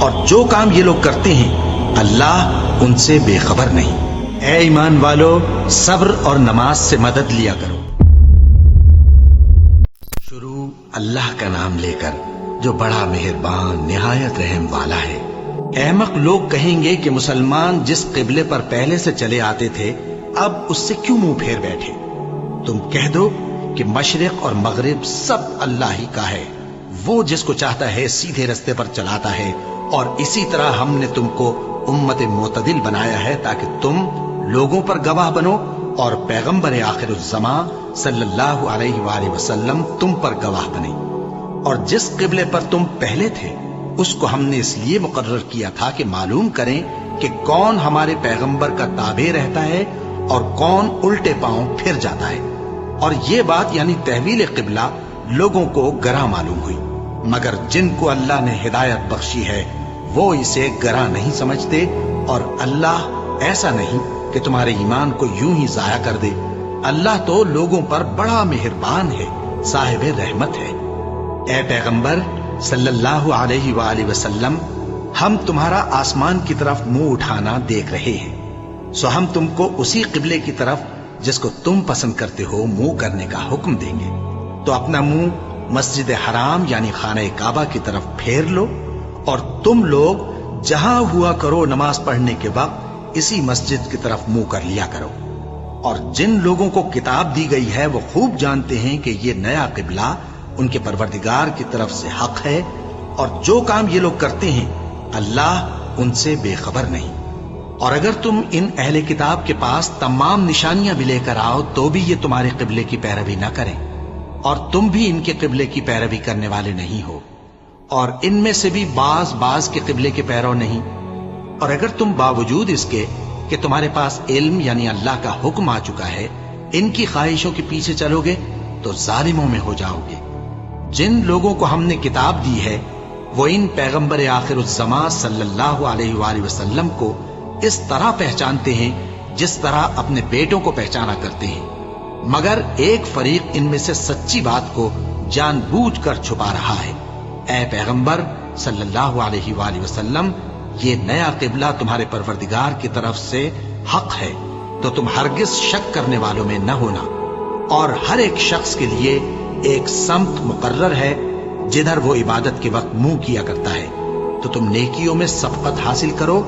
اور جو کام یہ لوگ کرتے ہیں اللہ ان سے بے خبر نہیں۔ اے ایمان والو، صبر اور نماز سے مدد لیا کرو۔ شروع اللہ کا نام لے کر جو بڑا مہربان نہایت رحم والا ہے۔ احمق لوگ کہیں گے کہ مسلمان جس قبلے پر پہلے سے چلے آتے تھے اب اس سے کیوں منہ پھیر بیٹھے؟ تم کہہ دو کہ مشرق اور مغرب سب اللہ ہی کا ہے، وہ جس کو چاہتا ہے سیدھے رستے پر چلاتا ہے، اور اسی طرح ہم نے تم کو امت معتدل بنایا ہے تاکہ تم لوگوں پر گواہ بنو اور پیغمبر آخر الزماں صلی اللہ علیہ وآلہ وسلم تم پر گواہ بنے۔ اور جس قبلے پر تم پہلے تھے اس کو ہم نے اس لیے مقرر کیا تھا کہ معلوم کریں کہ کون ہمارے پیغمبر کا تابع رہتا ہے اور کون الٹے پاؤں پھر جاتا ہے۔ اور یہ بات یعنی تحویل قبلہ لوگوں کو گراں معلوم ہوئی، مگر جن کو اللہ نے ہدایت بخشی ہے وہ اسے گراں نہیں سمجھتے، اور اللہ ایسا نہیں کہ تمہارے ایمان کو یوں ہی ضائع کر دے۔ اللہ تو لوگوں پر بڑا مہربان ہے، صاحب رحمت ہے۔ اے پیغمبر صلی اللہ علیہ وآلہ وسلم، ہم تمہارا آسمان کی طرف منہ اٹھانا دیکھ رہے ہیں، سو ہم تم کو اسی قبلے کی طرف جس کو تم پسند کرتے ہو منہ کرنے کا حکم دیں گے۔ تو اپنا منہ مسجد حرام یعنی خانہ کعبہ کی طرف پھیر لو، اور تم لوگ جہاں ہوا کرو نماز پڑھنے کے وقت اسی مسجد کی طرف منہ کر لیا کرو۔ اور جن لوگوں کو کتاب دی گئی ہے وہ خوب جانتے ہیں کہ یہ نیا قبلہ ان کے پروردگار کی طرف سے حق ہے، اور جو کام یہ لوگ کرتے ہیں اللہ ان سے بے خبر نہیں۔ اور اگر تم ان اہل کتاب کے پاس تمام نشانیاں بھی لے کر آؤ تو بھی یہ تمہارے قبلے کی پیروی نہ کریں، اور تم بھی ان کے قبلے کی پیروی کرنے والے نہیں ہو، اور ان میں سے بھی بعض کے قبلے کے پیرو نہیں۔ اور اگر تم باوجود اس کے کہ تمہارے پاس علم یعنی اللہ کا حکم آ چکا ہے ان کی خواہشوں کے پیچھے چلو گے تو ظالموں میں ہو جاؤ گے۔ جن لوگوں کو ہم نے کتاب دی ہے وہ ان پیغمبر آخر الزماں صلی اللہ علیہ وآلہ وسلم کو اس طرح پہچانتے ہیں جس طرح اپنے بیٹوں کو پہچانا کرتے ہیں، مگر ایک فریق ان میں سے سچی بات کو جان بوجھ کر چھپا رہا ہے۔ اے پیغمبر صلی اللہ علیہ وآلہ وسلم، یہ نیا قبلہ تمہارے پروردگار کی طرف سے حق ہے، تو تم ہرگز شک کرنے والوں میں نہ ہونا، اور ہر ایک شخص کے لیے ایک سمت مقرر ہے جدھر وہ عبادت کے وقت منہ کیا کرتا ہے، تو تم نیکیوں میں سبقت حاصل کرو۔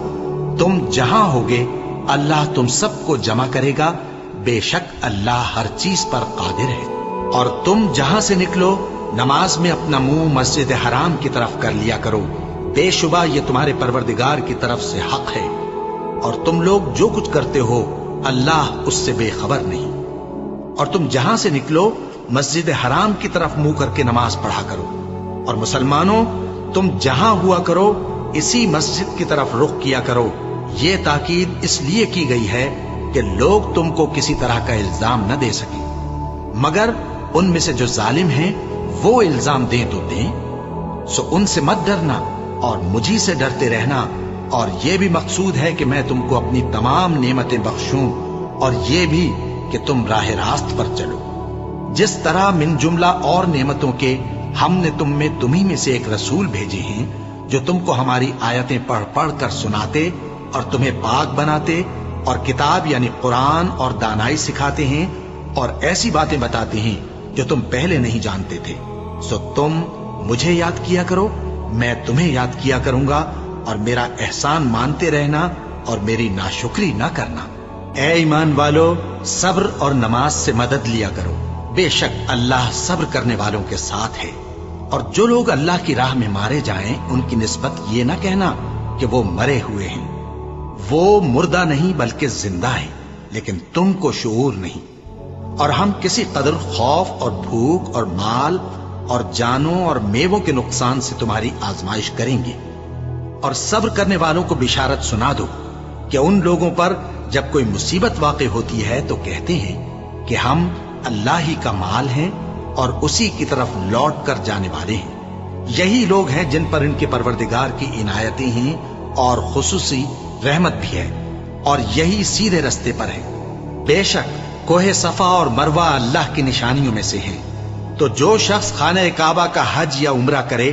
تم جہاں ہوگے اللہ تم سب کو جمع کرے گا، بے شک اللہ ہر چیز پر قادر ہے۔ اور تم جہاں سے نکلو نماز میں اپنا منہ مسجد حرام کی طرف کر لیا کرو، بے شبہ یہ تمہارے پروردگار کی طرف سے حق ہے، اور تم لوگ جو کچھ کرتے ہو اللہ اس سے بے خبر نہیں۔ اور تم جہاں سے نکلو مسجد حرام کی طرف منہ کر کے نماز پڑھا کرو، اور مسلمانوں تم جہاں ہوا کرو اسی مسجد کی طرف رخ کیا کرو۔ یہ تاکید اس لیے کی گئی ہے کہ لوگ تم کو کسی طرح کا الزام نہ دے سکیں، مگر ان میں سے جو ظالم ہیں وہ الزام دیں تو دیں، سو ان سے مت ڈرنا اور مجھی سے ڈرتے رہنا، اور یہ بھی مقصود ہے کہ میں تم کو اپنی تمام نعمتیں بخشوں، اور یہ بھی کہ تم راہ راست پر چلو۔ جس طرح من جملہ اور نعمتوں کے ہم نے تمہیں میں سے ایک رسول بھیجے ہیں جو تم کو ہماری آیتیں پڑھ پڑھ کر سناتے اور تمہیں پاک بناتے، اور کتاب یعنی قرآن اور دانائی سکھاتے ہیں، اور ایسی باتیں بتاتے ہیں جو تم پہلے نہیں جانتے تھے۔ سو تم مجھے یاد کیا کرو، میں تمہیں یاد کیا کروں گا، اور میرا احسان مانتے رہنا اور میری ناشکری نہ کرنا۔ اے ایمان والو، صبر اور نماز سے مدد لیا کرو، بے شک اللہ صبر کرنے والوں کے ساتھ ہے۔ اور جو لوگ اللہ کی راہ میں مارے جائیں ان کی نسبت یہ نہ کہنا کہ وہ مرے ہوئے ہیں، وہ مردہ نہیں بلکہ زندہ ہیں، لیکن تم کو شعور نہیں۔ اور ہم کسی قدر خوف اور بھوک اور مال اور جانوں اور میووں کے نقصان سے تمہاری آزمائش کریں گے، اور صبر کرنے والوں کو بشارت سنا دو کہ ان لوگوں پر جب کوئی مصیبت واقع ہوتی ہے تو کہتے ہیں کہ ہم اللہ ہی کا مال ہیں اور اسی کی طرف لوٹ کر جانے والے ہیں۔ یہی لوگ ہیں جن پر ان کے پروردگار کی عنایتیں ہیں اور خصوصی رحمت بھی ہے، اور یہی سیدھے رستے پر ہے۔ بے شک کوہ صفا اور مروہ اللہ کی نشانیوں میں سے ہیں، تو جو شخص خانہ کعبہ کا حج یا عمرہ کرے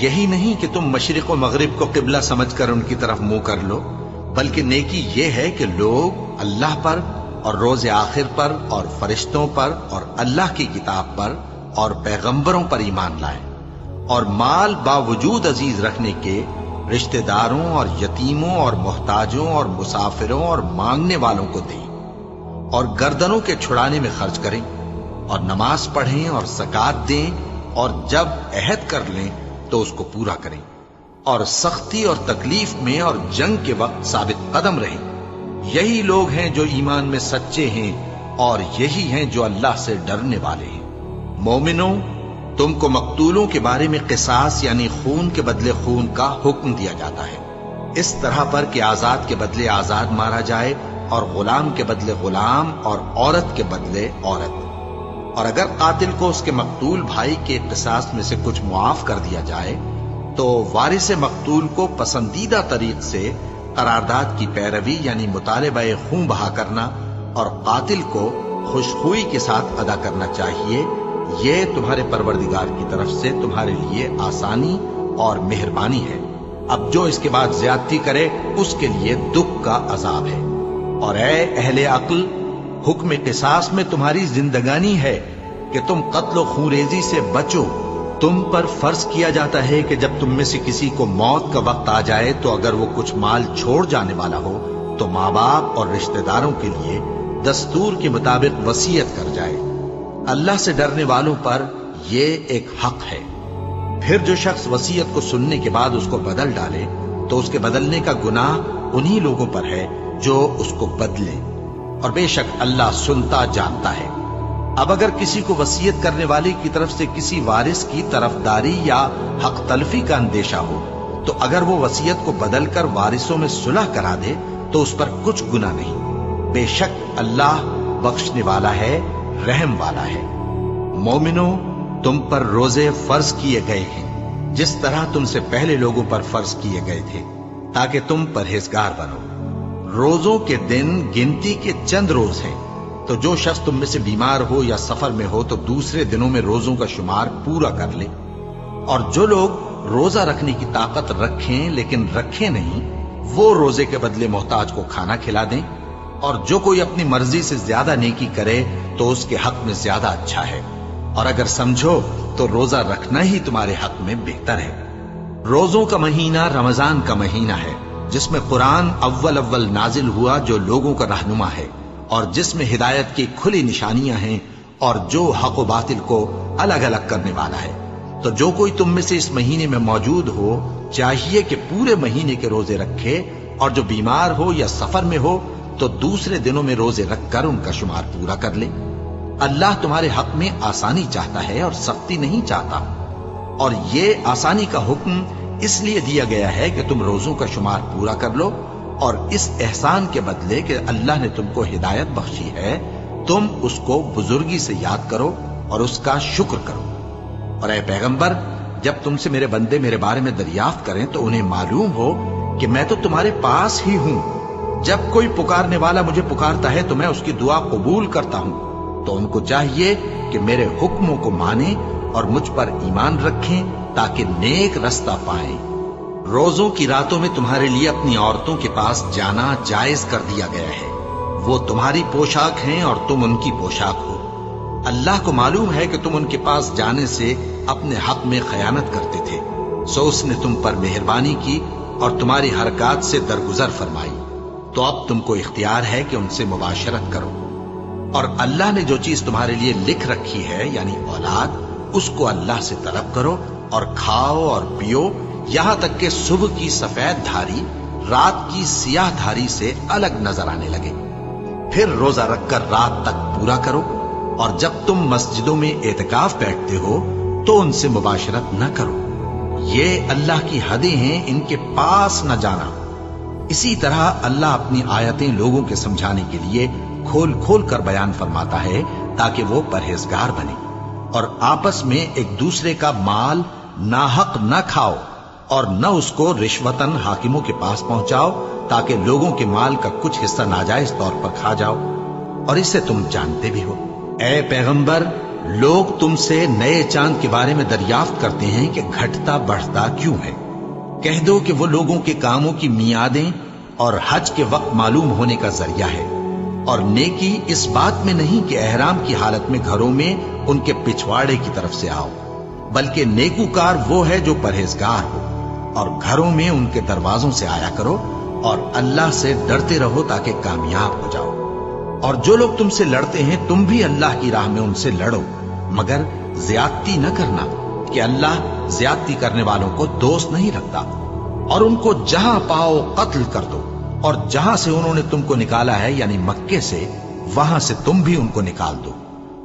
یہی نہیں کہ تم مشرق و مغرب کو قبلہ سمجھ کر ان کی طرف منہ کر لو، بلکہ نیکی یہ ہے کہ لوگ اللہ پر اور روز آخر پر اور فرشتوں پر اور اللہ کی کتاب پر اور پیغمبروں پر ایمان لائیں، اور مال باوجود عزیز رکھنے کے رشتہ داروں اور یتیموں اور محتاجوں اور مسافروں اور مانگنے والوں کو دیں، اور گردنوں کے چھڑانے میں خرچ کریں، اور نماز پڑھیں اور زکوٰۃ دیں، اور جب عہد کر لیں تو اس کو پورا کریں، اور سختی اور تکلیف میں اور جنگ کے وقت ثابت قدم رہیں۔ یہی لوگ ہیں جو ایمان میں سچے ہیں، اور یہی ہیں جو اللہ سے ڈرنے والے ہیں۔ مومنوں، تم کو مقتولوں کے بارے میں قصاص یعنی خون کے بدلے خون کا حکم دیا جاتا ہے، اس طرح پر کہ آزاد کے بدلے آزاد مارا جائے، اور غلام کے بدلے غلام، اور عورت کے بدلے عورت۔ اور اگر قاتل کو اس کے مقتول بھائی کے قصاص میں سے کچھ معاف کر دیا جائے تو وارث مقتول کو پسندیدہ طریق سے قرارداد کی پیروی یعنی مطالبہ خون بہا کرنا اور قاتل کو خوشخوئی کے ساتھ ادا کرنا چاہیے۔ یہ تمہارے پروردگار کی طرف سے تمہارے لیے آسانی اور مہربانی ہے۔ اب جو اس کے بعد زیادتی کرے اس کے لیے دکھ کا عذاب ہے۔ اور اے اہل عقل، حکم قصاص میں تمہاری زندگانی ہے کہ تم قتل و خونریزی سے بچو۔ تم پر فرض کیا جاتا ہے کہ جب تم میں سے کسی کو موت کا وقت آ جائے تو اگر وہ کچھ مال چھوڑ جانے والا ہو تو ماں باپ اور رشتہ داروں کے لیے دستور کے مطابق وصیت کر جائے۔ اللہ سے ڈرنے والوں پر یہ ایک حق ہے۔ پھر جو شخص وصیت کو سننے کے بعد اس کو بدل ڈالے تو اس کے بدلنے کا گناہ انہی لوگوں پر ہے جو اس کو بدلے، اور بے شک اللہ سنتا جانتا ہے۔ اب اگر کسی کو وصیت کرنے والے کی طرف سے کسی وارث کی طرفداری یا حق تلفی کا اندیشہ ہو تو اگر وہ وصیت کو بدل کر وارثوں میں صلح کرا دے تو اس پر کچھ گناہ نہیں، بے شک اللہ بخشنے والا ہے، رحم والا ہے۔ مومنوں، تم پر روزے فرض کیے گئے ہیں جس طرح تم سے پہلے لوگوں پر فرض کیے گئے تھے تاکہ تم پرہیزگار بنو۔ روزوں کے دن گنتی کے چند روز ہیں، تو جو شخص تم میں سے بیمار ہو یا سفر میں ہو تو دوسرے دنوں میں روزوں کا شمار پورا کر لے۔ اور جو لوگ روزہ رکھنے کی طاقت رکھیں لیکن رکھیں نہیں، وہ روزے کے بدلے محتاج کو کھانا کھلا دیں۔ اور جو کوئی اپنی مرضی سے زیادہ نیکی کرے تو اس کے حق میں زیادہ اچھا ہے، اور اگر سمجھو تو روزہ رکھنا ہی تمہارے حق میں بہتر ہے۔ روزوں کا مہینہ رمضان کا مہینہ ہے جس میں قرآن اول نازل ہوا، جو لوگوں کا رہنما ہے اور جس میں ہدایت کی کھلی نشانیاں ہیں اور جو حق و باطل کو الگ الگ کرنے والا ہے۔ تو جو کوئی تم میں سے اس مہینے میں موجود ہو چاہیے کہ پورے مہینے کے روزے رکھے، اور جو بیمار ہو یا سفر میں ہو تو دوسرے دنوں میں روزے رکھ کر ان کا شمار پورا کر لے۔ اللہ تمہارے حق میں آسانی چاہتا ہے اور سختی نہیں چاہتا، اور یہ آسانی کا حکم اس لیے دیا گیا ہے کہ تم روزوں کا شمار پورا کر لو، اور اس احسان کے بدلے کہ اللہ نے تم کو ہدایت بخشی ہے تم اس کو بزرگی سے یاد کرو اور اس کا شکر کرو۔ اور اے پیغمبر، جب تم سے میرے بندے میرے بارے میں دریافت کریں تو انہیں معلوم ہو کہ میں تو تمہارے پاس ہی ہوں۔ جب کوئی پکارنے والا مجھے پکارتا ہے تو میں اس کی دعا قبول کرتا ہوں۔ تو ان کو چاہیے کہ میرے حکموں کو مانیں اور مجھ پر ایمان رکھیں تاکہ نیک رستہ پائیں۔ روزوں کی راتوں میں تمہارے لیے اپنی عورتوں کے پاس جانا جائز کر دیا گیا ہے، وہ تمہاری پوشاک ہیں اور تم ان کی پوشاک ہو۔ اللہ کو معلوم ہے کہ تم ان کے پاس جانے سے اپنے حق میں خیانت کرتے تھے، سو اس نے تم پر مہربانی کی اور تمہاری حرکات سے درگزر فرمائی، تو اب تم کو اختیار ہے کہ ان سے مباشرت کرو۔ اور اللہ نے جو چیز تمہارے لیے لکھ رکھی ہے یعنی اولاد، اس کو اللہ سے طلب کرو اور کھاؤ اور پیو یہاں تک کہ صبح کی سفید دھاری رات کی سیاہ دھاری سے الگ نظر آنے لگے، پھر روزہ رکھ کر رات تک پورا کرو۔ اور جب تم مسجدوں میں اعتکاف بیٹھتے ہو تو ان سے مباشرت نہ کرو، یہ اللہ کی حدیں ہیں، ان کے پاس نہ جانا۔ اسی طرح اللہ اپنی آیتیں لوگوں کے سمجھانے کے لیے کھول کھول کر بیان فرماتا ہے تاکہ وہ پرہیزگار بنے۔ اور آپس میں ایک دوسرے کا مال ناحق نہ کھاؤ اور نہ اس کو رشوتاً حاکموں کے پاس پہنچاؤ تاکہ لوگوں کے مال کا کچھ حصہ ناجائز طور پر کھا جاؤ، اور اسے تم جانتے بھی ہو۔ اے پیغمبر، لوگ تم سے نئے چاند کے بارے میں دریافت کرتے ہیں کہ گھٹتا بڑھتا کیوں ہے۔ کہہ دو کہ وہ لوگوں کے کاموں کی میعادیں اور حج کے وقت معلوم ہونے کا ذریعہ ہے، اور نیکی اس بات میں نہیں کہ احرام کی حالت میں گھروں میں ان کے پچھواڑے کی طرف سے آؤ، بلکہ نیکوکار وہ ہے جو پرہیزگار ہو، اور گھروں میں ان کے دروازوں سے آیا کرو اور اللہ سے ڈرتے رہو تاکہ کامیاب ہو جاؤ۔ اور جو لوگ تم سے لڑتے ہیں تم بھی اللہ کی راہ میں ان سے لڑو، مگر زیادتی نہ کرنا، کہ اللہ زیادتی کرنے والوں کو دوست نہیں رکھتا۔ اور ان کو جہاں پاؤ قتل کر دو، اور جہاں سے انہوں نے تم کو نکالا ہے یعنی مکے سے، وہاں سے تم بھی ان کو نکال دو۔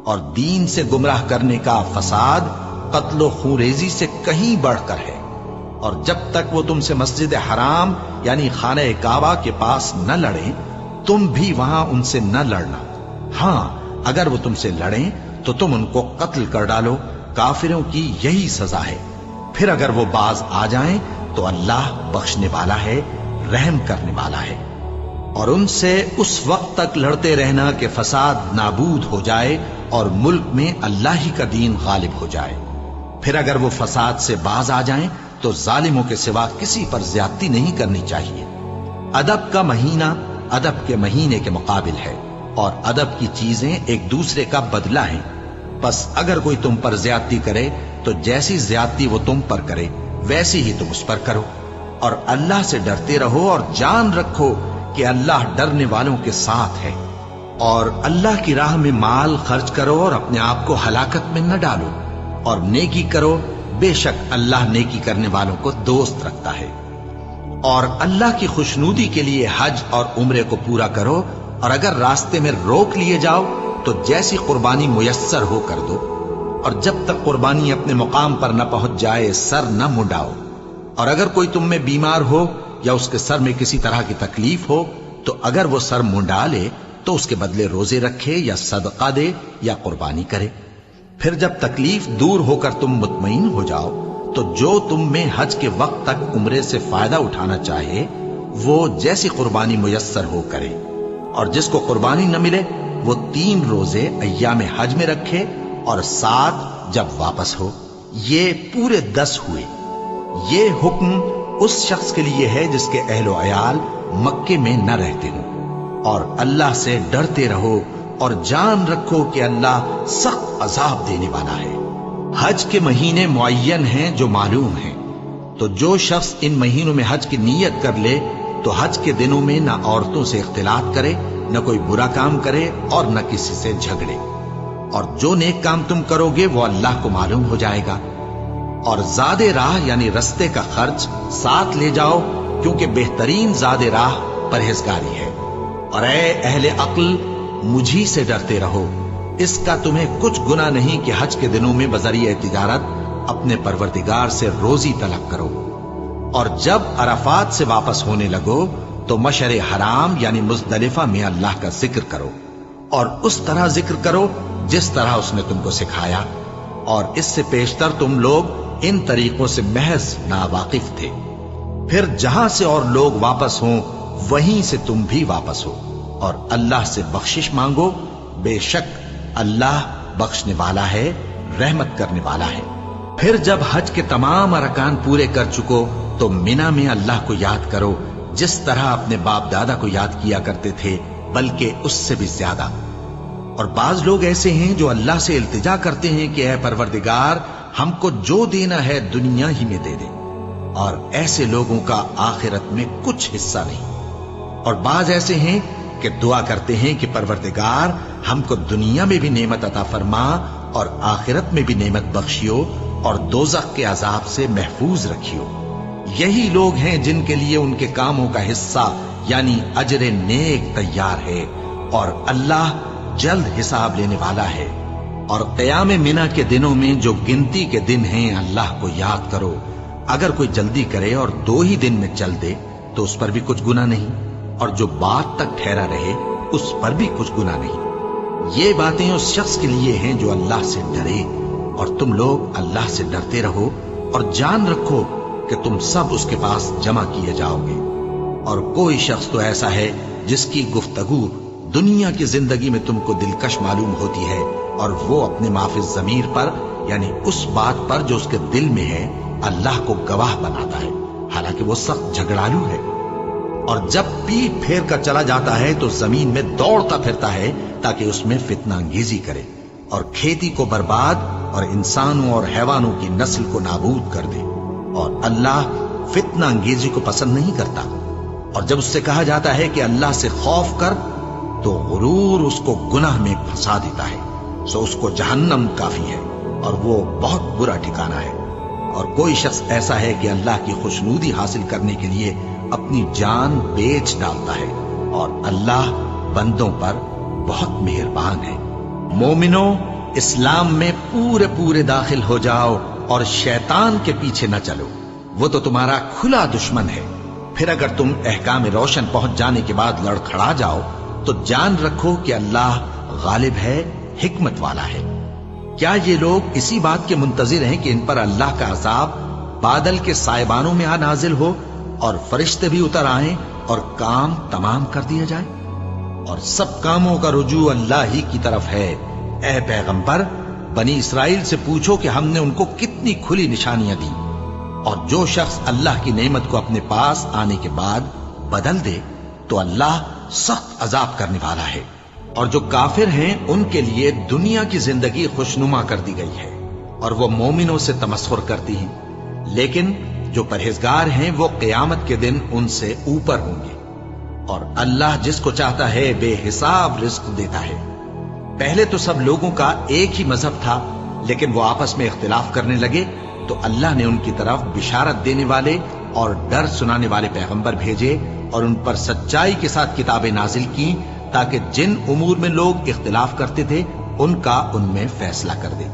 اور دین سے گمراہ کرنے کا فساد قتل و خونریزی سے کہیں بڑھ کر ہے۔ اور جب تک وہ تم سے مسجد حرام یعنی خانہ کعبہ کے پاس نہ لڑیں تم بھی وہاں ان سے نہ لڑنا۔ ہاں اگر وہ تم سے لڑیں تو تم ان کو قتل کر ڈالو، کافروں کی یہی سزا ہے۔ پھر اگر وہ باز آ جائیں تو اللہ بخشنے والا ہے، رحم کرنے والا ہے۔ اور ان سے اس وقت تک لڑتے رہنا کہ فساد نابود ہو جائے اور ملک میں اللہ ہی کا دین غالب ہو جائے۔ پھر اگر وہ فساد سے باز آ جائیں تو ظالموں کے سوا کسی پر زیادتی نہیں کرنی چاہیے۔ ادب کا مہینہ ادب کے مہینے کے مقابل ہے، اور ادب کی چیزیں ایک دوسرے کا بدلہ ہیں۔ بس اگر کوئی تم پر زیادتی کرے تو جیسی زیادتی وہ تم پر کرے ویسی ہی تم اس پر کرو، اور اللہ سے ڈرتے رہو اور جان رکھو کہ اللہ ڈرنے والوں کے ساتھ ہے۔ اور اللہ کی راہ میں مال خرچ کرو اور اپنے آپ کو ہلاکت میں نہ ڈالو، اور نیکی کرو، بے شک اللہ نیکی کرنے والوں کو دوست رکھتا ہے۔ اور اللہ کی خوشنودی کے لیے حج اور عمرے کو پورا کرو، اور اگر راستے میں روک لیے جاؤ تو جیسی قربانی میسر ہو کر دو، اور جب تک قربانی اپنے مقام پر نہ پہنچ جائے سر نہ منڈاؤ۔ اور اگر کوئی تم میں بیمار ہو یا اس کے سر میں کسی طرح کی تکلیف ہو تو اگر وہ سر منڈا لے تو اس کے بدلے روزے رکھے یا صدقہ دے یا قربانی کرے۔ پھر جب تکلیف دور ہو کر تم مطمئن ہو جاؤ تو جو تم میں حج کے وقت تک عمرے سے فائدہ اٹھانا چاہے وہ جیسی قربانی میسر ہو کرے، اور جس کو قربانی نہ ملے وہ 3 روزے ایام حج میں رکھے اور 7 جب واپس ہو۔ یہ پورے 10 ہوئے۔ یہ حکم اس شخص کے لیے ہے جس کے اہل و عیال مکے میں نہ رہتے ہوں۔ اور اللہ سے ڈرتے رہو اور جان رکھو کہ اللہ سخت عذاب دینے والا ہے۔ حج کے مہینے معین ہیں جو معلوم ہیں، تو جو شخص ان مہینوں میں حج کی نیت کر لے تو حج کے دنوں میں نہ عورتوں سے اختلاط کرے، نہ کوئی برا کام کرے اور نہ کسی سے جھگڑے۔ اور جو نیک کام تم کرو گے وہ اللہ کو معلوم ہو جائے گا۔ اور زاد راہ یعنی رستے کا خرچ ساتھ لے جاؤ، کیونکہ بہترین زاد راہ پرہیزگاری ہے۔ اور اے اہل عقل مجھی سے ڈرتے رہو، اس کا تمہیں کچھ گناہ نہیں کہ حج کے دنوں میں بذریعہ تجارت اپنے پروردگار سے روزی طلب کرو۔ اور جب عرفات سے واپس ہونے لگو تو مشعر حرام یعنی مزدلفہ میں اللہ کا ذکر کرو، اور اس طرح ذکر کرو جس طرح اس نے تم کو سکھایا، اور اس سے پیشتر تم لوگ ان طریقوں سے محض ناواقف تھے۔ پھر جہاں سے اور لوگ واپس ہوں وہیں سے تم بھی واپس ہو، اور اللہ سے بخشش مانگو، بے شک اللہ بخشنے والا ہے، رحمت کرنے والا ہے۔ پھر جب حج کے تمام ارکان پورے کر چکو تو مینا میں اللہ کو یاد کرو جس طرح اپنے باپ دادا کو یاد کیا کرتے تھے، بلکہ اس سے بھی زیادہ۔ اور بعض لوگ ایسے ہیں جو اللہ سے التجا کرتے ہیں کہ اے پروردگار ہم کو جو دینا ہے دنیا ہی میں دے دے، اور ایسے لوگوں کا آخرت میں کچھ حصہ نہیں۔ اور بعض ایسے ہیں کہ دعا کرتے ہیں کہ پروردگار ہم کو دنیا میں بھی نعمت عطا فرما اور آخرت میں بھی نعمت بخشیو اور دوزخ کے عذاب سے محفوظ رکھیو۔ یہی لوگ ہیں جن کے لیے ان کے کاموں کا حصہ یعنی اجر نیک تیار ہے، اور اللہ جلد حساب لینے والا ہے۔ اور قیام منا کے دنوں میں جو گنتی کے دن ہیں اللہ کو یاد کرو۔ اگر کوئی جلدی کرے اور 2 ہی دن میں چل دے تو اس پر بھی کچھ گناہ نہیں، اور جو بات تک ٹھہرا رہے اس پر بھی کچھ گناہ نہیں۔ یہ باتیں اس شخص کے لیے ہیں جو اللہ سے ڈرے، اور تم لوگ اللہ سے ڈرتے رہو اور جان رکھو کہ تم سب اس کے پاس جمع کیے جاؤ گے۔ اور کوئی شخص تو ایسا ہے جس کی گفتگو دنیا کی زندگی میں تم کو دلکش معلوم ہوتی ہے، اور وہ اپنے معافی ضمیر پر یعنی اس بات پر جو اس کے دل میں ہے اللہ کو گواہ بناتا ہے، حالانکہ وہ سخت جھگڑالو ہے۔ اور جب پیٹ پھیر کر چلا جاتا ہے تو زمین میں دوڑتا پھرتا ہے تاکہ اس میں فتنہ انگیزی کرے اور کھیتی کو برباد اور انسانوں اور حیوانوں کی نسل کو نابود کر دے، اور اللہ فتنہ انگیزی کو پسند نہیں کرتا۔ اور جب اس سے کہا جاتا ہے کہ اللہ سے خوف کر تو غرور اس کو گناہ میں پھنسا دیتا ہے، سو اس کو جہنم کافی ہے اور وہ بہت برا ٹھکانہ ہے۔ اور کوئی شخص ایسا ہے کہ اللہ کی خوشنودی حاصل کرنے کے لیے اپنی جان بیچ ڈالتا ہے، اور اللہ بندوں پر بہت مہربان ہے۔ مومنو، اسلام میں پورے داخل ہو جاؤ اور شیطان کے پیچھے نہ چلو، وہ تو تمہارا کھلا دشمن ہے۔ پھر اگر تم احکام روشن پہنچ جانے کے بعد لڑکھڑا جاؤ تو جان رکھو کہ اللہ غالب ہے، حکمت والا ہے۔ کیا یہ لوگ اسی بات کے منتظر ہیں کہ ان پر اللہ کا عذاب بادل کے سائبانوں میں نازل ہو اور فرشتے بھی اتر آئیں اور کام تمام کر دیا جائے؟ اور سب کاموں کا رجوع اللہ ہی کی طرف ہے۔ اے پیغمبر، بنی اسرائیل سے پوچھو کہ ہم نے ان کو کتنی کھلی نشانیاں دی، اور جو شخص اللہ کی نعمت کو اپنے پاس آنے کے بعد بدل دے تو اللہ سخت عذاب کرنے والا ہے۔ اور جو کافر ہیں ان کے لیے دنیا کی زندگی خوشنما کر دی گئی ہے اور وہ مومنوں سے تمسخر کرتی ہیں، لیکن جو پرہیزگار ہیں وہ قیامت کے دن ان سے اوپر ہوں گے۔ اور اللہ جس کو چاہتا ہے بے حساب رزق دیتا ہے۔ پہلے تو سب لوگوں کا ایک ہی مذہب تھا، لیکن وہ آپس میں اختلاف کرنے لگے تو اللہ نے ان کی طرف بشارت دینے والے اور ڈر سنانے والے پیغمبر بھیجے اور ان پر سچائی کے ساتھ کتابیں نازل کی تاکہ جن امور میں لوگ اختلاف کرتے تھے ان کا ان میں فیصلہ کر دے۔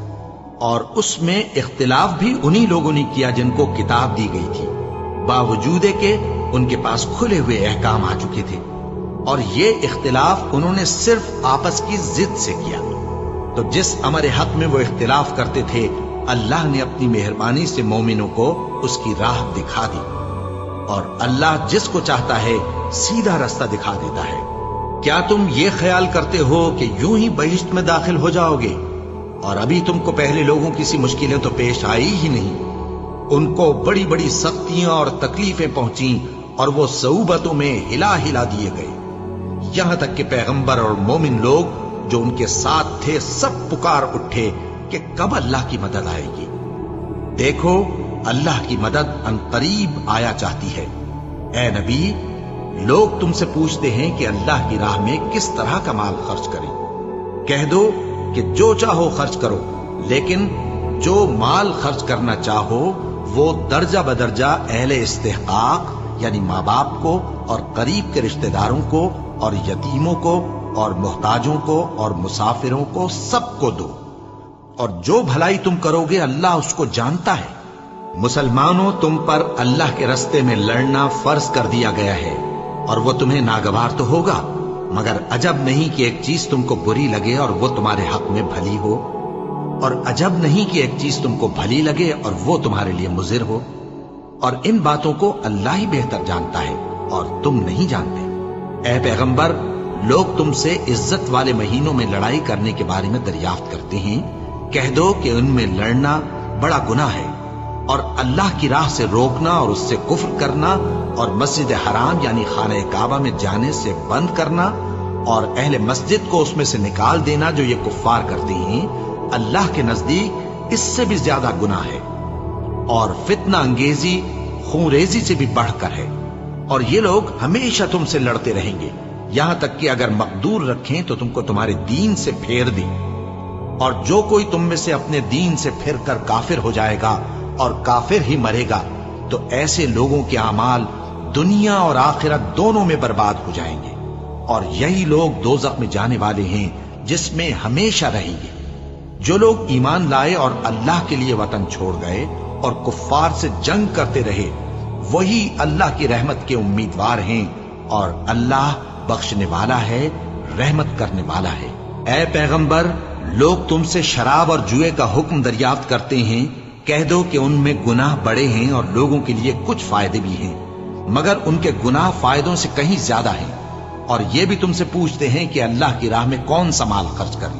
اور اس میں اختلاف بھی انہی لوگوں نے کیا جن کو کتاب دی گئی تھی، باوجود کہ ان کے پاس کھلے ہوئے احکام آ چکے تھے، اور یہ اختلاف انہوں نے صرف آپس کی ضد سے کیا۔ تو جس امر حق میں وہ اختلاف کرتے تھے اللہ نے اپنی مہربانی سے مومنوں کو اس کی راہ دکھا دی، اور اللہ جس کو چاہتا ہے سیدھا رستہ دکھا دیتا ہے۔ کیا تم یہ خیال کرتے ہو کہ یوں ہی بہشت میں داخل ہو جاؤ گے؟ اور ابھی تم کو پہلے لوگوں کی سی مشکلیں تو پیش آئی ہی نہیں، ان کو بڑی بڑی سختیاں اور تکلیفیں پہنچیں اور وہ صعوبتوں میں ہلا ہلا دیے گئے، یہاں تک کہ پیغمبر اور مومن لوگ جو ان کے ساتھ تھے سب پکار اٹھے کہ کب اللہ کی مدد آئے گی۔ دیکھو اللہ کی مدد عنقریب آیا چاہتی ہے۔ اے نبی، لوگ تم سے پوچھتے ہیں کہ اللہ کی راہ میں کس طرح کا مال خرچ کریں۔ کہہ دو کہ جو چاہو خرچ کرو، لیکن جو مال خرچ کرنا چاہو وہ درجہ بدرجہ اہل استحقاق یعنی ماں باپ کو اور قریب کے رشتہ داروں کو اور یتیموں کو اور محتاجوں کو اور مسافروں کو سب کو دو، اور جو بھلائی تم کرو گے اللہ اس کو جانتا ہے۔ مسلمانوں، تم پر اللہ کے رستے میں لڑنا فرض کر دیا گیا ہے، اور وہ تمہیں ناگوار تو ہوگا، مگر عجب نہیں کہ ایک چیز تم کو بری لگے اور وہ تمہارے حق میں بھلی ہو، اور عجب نہیں کہ ایک چیز تم کو بھلی لگے اور وہ تمہارے لیے مضر ہو، اور ان باتوں کو اللہ ہی بہتر جانتا ہے اور تم نہیں جانتے۔ اے پیغمبر، لوگ تم سے عزت والے مہینوں میں لڑائی کرنے کے بارے میں دریافت کرتے ہیں، کہہ دو کہ ان میں لڑنا بڑا گناہ ہے، اور اللہ کی راہ سے روکنا اور اس سے کفر کرنا اور مسجد حرام یعنی خانہ کعبہ میں جانے سے بند کرنا اور اہل مسجد کو اس میں سے نکال دینا جو یہ کفار کرتے ہیں، اللہ کے نزدیک اس سے بھی زیادہ گناہ ہے، اور فتنہ انگیزی خونریزی سے بھی بڑھ کر ہے۔ اور یہ لوگ ہمیشہ تم سے لڑتے رہیں گے، یہاں تک کہ اگر مقدور رکھیں تو تم کو تمہارے دین سے پھیر دیں، اور جو کوئی تم میں سے اپنے دین سے پھر کر کافر ہو جائے گا اور کافر ہی مرے گا تو ایسے لوگوں کے اعمال دنیا اور آخرت دونوں میں برباد ہو جائیں گے، اور یہی لوگ دوزخ میں جانے والے ہیں جس میں ہمیشہ رہیں گے۔ جو لوگ ایمان لائے اور اللہ کے لیے وطن چھوڑ گئے اور کفار سے جنگ کرتے رہے وہی اللہ کی رحمت کے امیدوار ہیں، اور اللہ بخشنے والا ہے، رحمت کرنے والا ہے۔ اے پیغمبر، لوگ تم سے شراب اور جوئے کا حکم دریافت کرتے ہیں، کہہ دو کہ ان میں گناہ بڑے ہیں اور لوگوں کے لیے کچھ فائدے بھی ہیں، مگر ان کے گناہ فائدوں سے کہیں زیادہ ہیں۔ اور یہ بھی تم سے پوچھتے ہیں کہ اللہ کی راہ میں کون سا مال خرچ کریں۔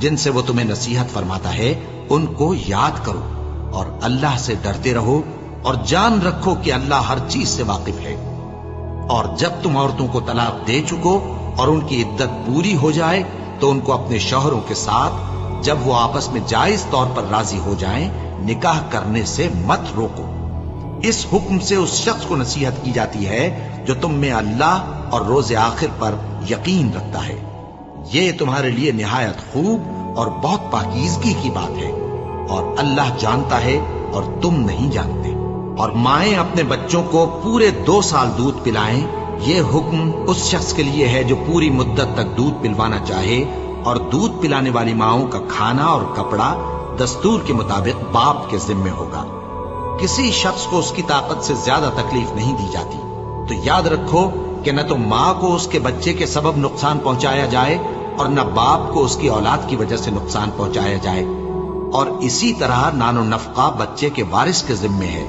جن سے وہ تمہیں نصیحت فرماتا ہے ان کو یاد کرو، اور اللہ سے ڈرتے رہو، اور جان رکھو کہ اللہ ہر چیز سے واقف ہے۔ اور جب تم عورتوں کو طلاق دے چکو اور ان کی عدت پوری ہو جائے تو ان کو اپنے شوہروں کے ساتھ جب وہ آپس میں جائز طور پر راضی ہو جائیں نکاح کرنے سے مت روکو۔ اس حکم سے اس شخص کو نصیحت کی جاتی ہے جو تم میں اللہ اور روز آخر پر یقین رکھتا ہے۔ یہ تمہارے لیے نہایت خوب اور بہت پاکیزگی کی بات ہے، اور اللہ جانتا ہے اور تم نہیں جانتے۔ اور مائیں اپنے بچوں کو پورے 2 سال دودھ پلائیں، یہ حکم اس شخص کے لیے ہے جو پوری مدت تک دودھ پلوانا چاہے، اور دودھ پلانے والی ماؤں کا کھانا اور کپڑا دستور کے مطابق باپ کے ذمے ہوگا۔ کسی شخص کو اس کی طاقت سے زیادہ تکلیف نہیں دی جاتی، تو یاد رکھو کہ نہ تو ماں کو اس کے بچے کے سبب نقصان پہنچایا جائے اور نہ باپ کو اس کی اولاد کی وجہ سے نقصان پہنچایا جائے، اور اسی طرح نان و نفقہ بچے کے وارث کے ذمے ہے۔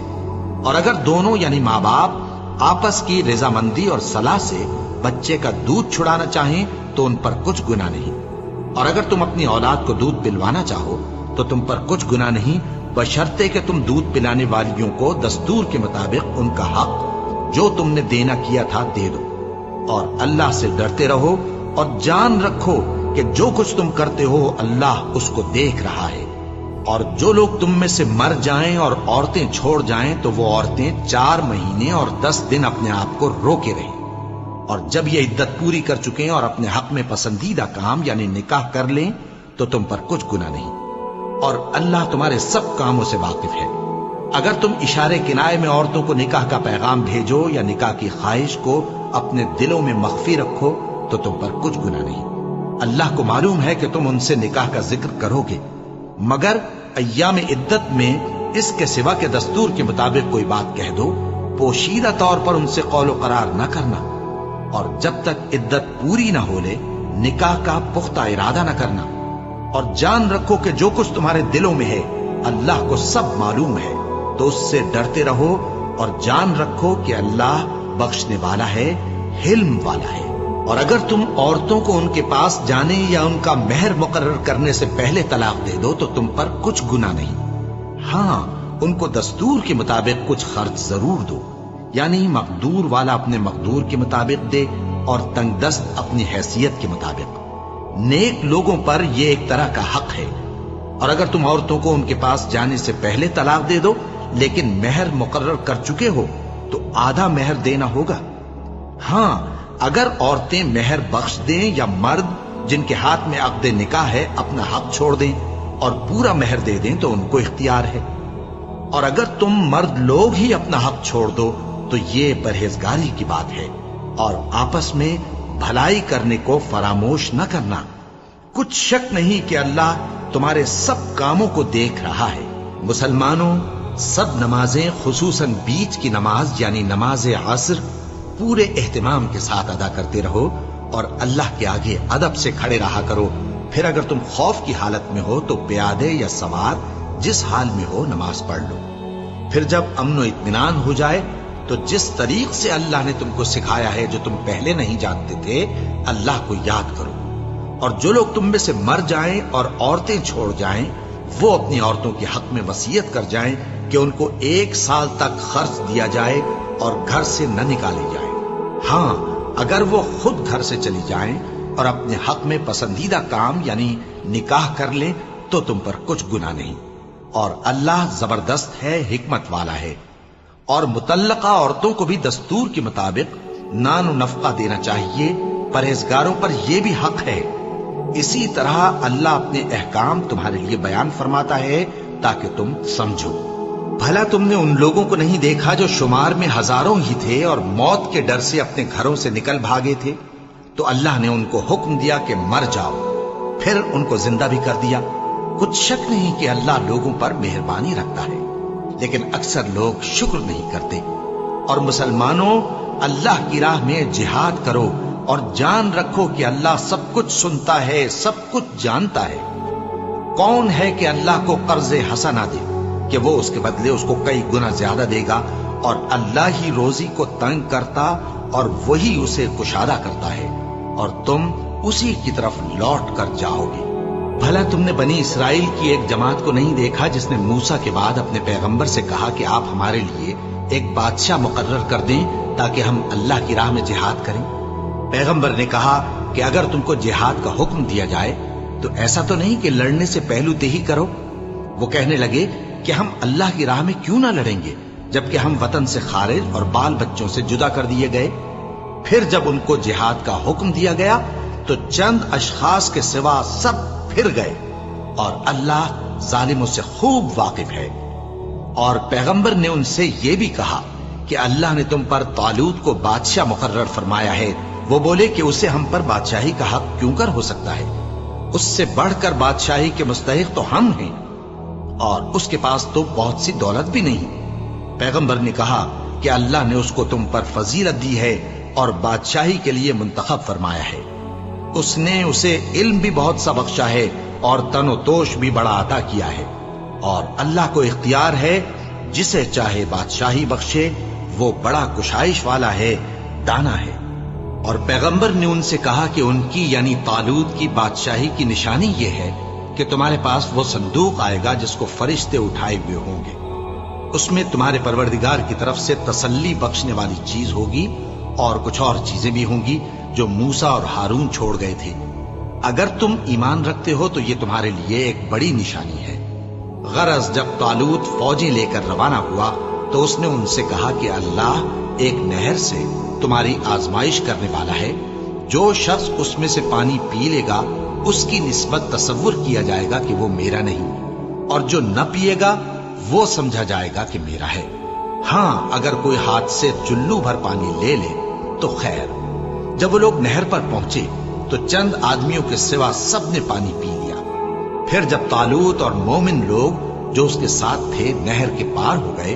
اور اگر دونوں یعنی ماں باپ آپس کی رضامندی اور صلاح سے بچے کا دودھ چھڑانا چاہیں تو ان پر کچھ گناہ نہیں، اور اگر تم اپنی اولاد کو دودھ پلوانا چاہو تو تم پر کچھ گناہ نہیں، بشرطے کہ تم دودھ پلانے والیوں کو دستور کے مطابق ان کا حق جو تم نے دینا کیا تھا دے دو۔ اور اللہ سے ڈرتے رہو اور جان رکھو کہ جو کچھ تم کرتے ہو اللہ اس کو دیکھ رہا ہے۔ اور جو لوگ تم میں سے مر جائیں اور عورتیں چھوڑ جائیں تو وہ عورتیں 4 مہینے اور 10 دن اپنے آپ کو روکے رہیں، اور جب یہ عدت پوری کر چکیں اور اپنے حق میں پسندیدہ کام یعنی نکاح کر لیں تو تم پر کچھ گناہ نہیں، اور اللہ تمہارے سب کاموں سے واقف ہے۔ اگر تم اشارے کنائے میں عورتوں کو نکاح کا پیغام بھیجو یا نکاح کی خواہش کو اپنے دلوں میں مخفی رکھو تو تم پر کچھ گناہ نہیں۔ اللہ کو معلوم ہے کہ تم ان سے نکاح کا ذکر کرو گے، مگر ایام عدت میں اس کے سوا کے دستور کے مطابق کوئی بات کہہ دو، پوشیدہ طور پر ان سے قول و قرار نہ کرنا، اور جب تک عدت پوری نہ ہو لے نکاح کا پختہ ارادہ نہ کرنا۔ اور جان رکھو کہ جو کچھ تمہارے دلوں میں ہے اللہ کو سب معلوم ہے، تو اس سے ڈرتے رہو، اور جان رکھو کہ اللہ بخشنے والا ہے، حلم والا ہے۔ اور اگر تم عورتوں کو ان کے پاس جانے یا ان کا مہر مقرر کرنے سے پہلے طلاق دے دو تو تم پر کچھ گناہ نہیں، ہاں ان کو دستور کے مطابق کچھ خرچ ضرور دو، یعنی مقدور والا اپنے مقدور کے مطابق دے اور تنگ دست اپنی حیثیت کے مطابق۔ نیک لوگوں پر یہ ایک طرح کا حق ہے۔ اور اگر تم عورتوں کو ان کے پاس جانے سے پہلے طلاق دے دو لیکن مہر مقرر کر چکے ہو تو آدھا مہر دینا ہوگا۔ ہاں اگر عورتیں مہر بخش دیں یا مرد جن کے ہاتھ میں عقد نکاح ہے اپنا حق چھوڑ دیں اور پورا مہر دے دیں تو ان کو اختیار ہے۔ اور اگر تم مرد لوگ ہی اپنا حق چھوڑ دو تو یہ پرہیزگاری کی بات ہے، اور آپس میں بھلائی کرنے کو فراموش نہ کرنا۔ کچھ شک نہیں کہ اللہ تمہارے سب کاموں کو دیکھ رہا ہے۔ مسلمانوں، سب نمازیں خصوصاً بیچ کی نماز یعنی نماز عصر پورے اہتمام کے ساتھ ادا کرتے رہو، اور اللہ کے آگے ادب سے کھڑے رہا کرو۔ پھر اگر تم خوف کی حالت میں ہو تو پیادے یا سوار جس حال میں ہو نماز پڑھ لو۔ پھر جب امن و اطمینان ہو جائے تو جس طریق سے اللہ نے تم کو سکھایا ہے جو تم پہلے نہیں جانتے تھے اللہ کو یاد کرو۔ اور جو لوگ تم میں سے مر جائیں اور عورتیں چھوڑ جائیں وہ اپنی عورتوں کے حق میں وصیت کر جائیں کہ ان کو 1 سال تک خرچ دیا جائے اور گھر سے نہ نکالی جائے۔ ہاں اگر وہ خود گھر سے چلی جائیں اور اپنے حق میں پسندیدہ کام یعنی نکاح کر لیں تو تم پر کچھ گناہ نہیں، اور اللہ زبردست ہے، حکمت والا ہے۔ اور مطلقہ عورتوں کو بھی دستور کے مطابق نان و نفقہ دینا چاہیے، پرہیزگاروں پر یہ بھی حق ہے۔ اسی طرح اللہ اپنے احکام تمہارے لیے بیان فرماتا ہے تاکہ تم سمجھو۔ بھلا تم نے ان لوگوں کو نہیں دیکھا جو شمار میں ہزاروں ہی تھے اور موت کے ڈر سے اپنے گھروں سے نکل بھاگے تھے؟ تو اللہ نے ان کو حکم دیا کہ مر جاؤ، پھر ان کو زندہ بھی کر دیا۔ کچھ شک نہیں کہ اللہ لوگوں پر مہربانی رکھتا ہے، لیکن اکثر لوگ شکر نہیں کرتے۔ اور مسلمانوں، اللہ کی راہ میں جہاد کرو اور جان رکھو کہ اللہ سب کچھ سنتا ہے، سب کچھ جانتا ہے۔ کون ہے کہ اللہ کو قرض حسنہ دے کہ وہ اس کے بدلے اس کو کئی گنا زیادہ دے گا؟ اور اللہ ہی روزی کو تنگ کرتا اور وہی اسے کشادہ کرتا ہے، اور تم اسی کی طرف لوٹ کر جاؤ گے۔ بھلا تم نے بنی اسرائیل کی ایک جماعت کو نہیں دیکھا جس نے موسیٰ کے بعد اپنے پیغمبر سے کہا کہ آپ ہمارے لیے ایک بادشاہ مقرر کر دیں تاکہ ہم اللہ کی راہ میں جہاد کریں؟ پیغمبر نے کہا کہ اگر تم کو جہاد کا حکم دیا جائے تو ایسا تو نہیں کہ لڑنے سے پہلو تہی کرو۔ وہ کہنے لگے کہ ہم اللہ کی راہ میں کیوں نہ لڑیں گے جبکہ ہم وطن سے خارج اور بال بچوں سے جدا کر دیے گئے۔ پھر جب ان کو جہاد کا حکم دیا گیا تو چند اشخاص کے سوا سب پھر گئے، اور اللہ ظالموں سے خوب واقف ہے۔ اور پیغمبر نے ان سے یہ بھی کہا کہ اللہ نے تم پر طالوت کو بادشاہ مقرر فرمایا ہے۔ وہ بولے کہ اسے ہم پر بادشاہی کا حق کیوں کر ہو سکتا ہے؟ اس سے بڑھ کر بادشاہی کے مستحق تو ہم ہیں، اور اس کے پاس تو بہت سی دولت بھی نہیں۔ پیغمبر نے کہا کہ اللہ نے اس کو تم پر فضیلت دی ہے اور بادشاہی کے لیے منتخب فرمایا ہے۔ اس نے اسے علم بھی بہت سا بخشا ہے اور تن و توش بھی بڑا عطا کیا ہے، اور اللہ کو اختیار ہے جسے چاہے بادشاہی بخشے، وہ بڑا کشائش والا ہے، دانا ہے۔ اور پیغمبر نے ان سے کہا کہ ان کی یعنی طالوت کی بادشاہی کی نشانی یہ ہے کہ تمہارے پاس وہ صندوق آئے گا جس کو فرشتے اٹھائے ہوئے ہوں گے۔ اس میں تمہارے پروردگار کی طرف سے تسلی بخشنے والی چیز ہوگی، اور کچھ اور چیزیں بھی ہوں گی جو موسیٰ اور ہارون چھوڑ گئے تھے۔ اگر تم ایمان رکھتے ہو تو یہ تمہارے لیے ایک بڑی نشانی ہے۔ غرض جب طالوت فوجیں لے کر روانہ ہوا تو اس نے ان سے کہا کہ اللہ ایک نہر سے تمہاری آزمائش کرنے والا ہے، جو شخص اس میں سے پانی پی لے گا اس کی نسبت تصور کیا جائے گا کہ وہ میرا نہیں، اور جو نہ پیے گا وہ سمجھا جائے گا کہ میرا ہے۔ ہاں اگر کوئی ہاتھ سے چلو بھر پانی لے لے تو خیر۔ جب وہ لوگ نہر پر پہنچے تو چند آدمیوں کے سوا سب نے پانی پی لیا۔ پھر جب طالوت اور مومن لوگ جو اس کے ساتھ تھے نہر کے پار ہو گئے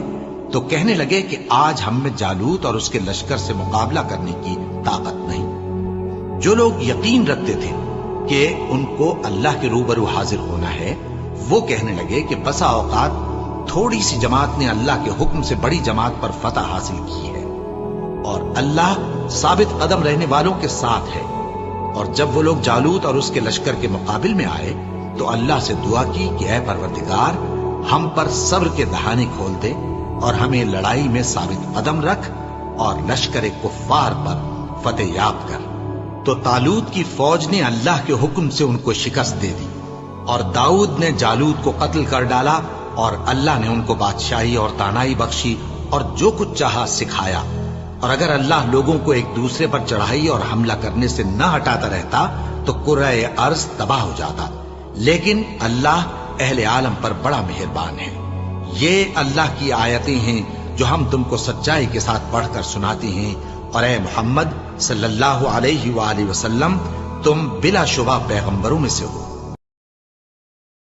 تو کہنے لگے کہ آج ہم میں جالوت اور اس کے لشکر سے مقابلہ کرنے کی طاقت نہیں۔ جو لوگ یقین رکھتے تھے کہ ان کو اللہ کے روبرو حاضر ہونا ہے، وہ کہنے لگے کہ بسا اوقات تھوڑی سی جماعت نے اللہ کے حکم سے بڑی جماعت پر فتح حاصل کی ہے، اور اللہ ثابت قدم رہنے والوں کے ساتھ ہے۔ اور جب وہ لوگ جالوت اور اس کے لشکر کے مقابل میں آئے تو اللہ سے دعا کی کہ اے پروردگار، ہم پر صبر کے دہانے کھول دے اور ہمیں لڑائی میں ثابت قدم رکھ اور لشکر کفار پر فتح یاب کر۔ تو طالوت کی فوج نے اللہ کے حکم سے ان کو شکست دے دی، اور داؤد نے جالوت کو قتل کر ڈالا، اور اللہ نے ان کو بادشاہی اور دانائی بخشی اور جو کچھ چاہا سکھایا۔ اور اگر اللہ لوگوں کو ایک دوسرے پر چڑھائی اور حملہ کرنے سے نہ ہٹاتا رہتا تو کرۂ ارض تباہ ہو جاتا، لیکن اللہ اہل عالم پر بڑا مہربان ہے۔ یہ اللہ کی آیتیں ہیں جو ہم تم کو سچائی کے ساتھ پڑھ کر سناتے ہیں، اور اے محمد صلی اللہ علیہ وآلہ وسلم، تم بلا شبہ پیغمبروں میں سے ہو۔